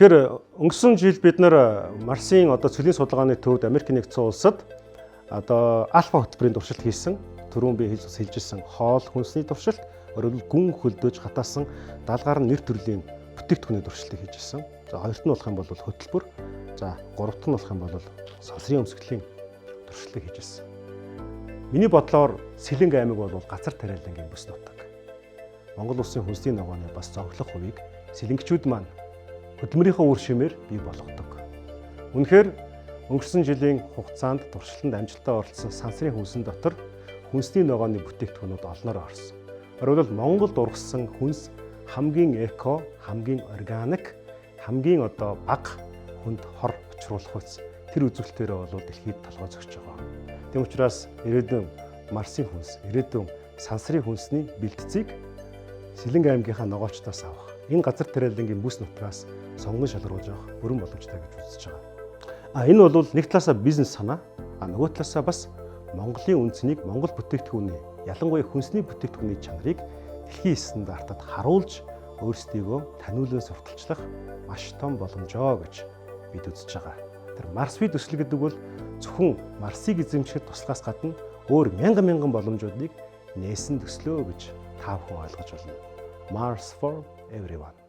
Тэгэхээр өнгөрсөн жил бид нар Марсын цөлийн судалгааны төвд Америк нэгдсэн улсад альфа хөтөлбөрийн туршилт хийсэн. Түрүүн би хэлжсэн хоол хүнсний туршилт, өөрөөр гүн хөлдөөж хатаасан даалгаар нэр төрлийн бүтээгдэхүүний туршилтыг хийжсэн. За хоёрт нь болох юм бол хөтөлбөр, за гуравт нь болох юм бол сансрын өмсгөлийн туршилтыг хийжсэн. Миний бодлоор Сэлэнг аймаг бол газар тариалангийн бүс нутаг. Монгол улсын хүнсний ногооны бас зовлох хувийг сэлэнгчүүд маань хөдөлмөрийнхөө үр шимээр бий болгодог. Үнэхээр өнгөрсөн жилийн хугацаанд туршилтанд амжилттай оролцсон сансрын хүнсэн дотор хүнсний ногооны бүтээгдэхүүнүүд олноор орсон. Өөрөөр хэлбэл Монголд ургасан хүнс хамгийн эко, хамгийн органик, хамгийн бага хүнд хор учруулах үс. Тэр үзүүлэлтээрээ бол дэлхийд толгой зогсож байгаа. Тэм учраас ирээдүйн Марсын хүнс, ирээдүйн сансрын хүнсний бэлтцийг Сэлэнг аймгийнхаа ногоочдоос авах. Энэ газар тариалангийн бүс нутгаас сонгон шалгаруулж авах бүрэн боломжтой гэж үзэж байгаа. Энэ бол нэг талаасаа бизнес санаа, нөгөө талаасаа бас Монголын үнцнийг, Монгол бүтээгдэхүүний, ялангуяа хүнсний бүтээгдэхүүний чанарыг дэлхийн стандартад харуулж өөрсдийгөө таниулан сурталчлах маш том боломжоо гэж бид үзэж байгаа. Тэр Марс бие төсөл гэдэг бол зөвхөн Марсыг эзэмшихэд туслахаас гадна өөр мянган боломжуудыг нээсэн төслөө гэж та бүхэн ойлгож байна. Mars for everyone.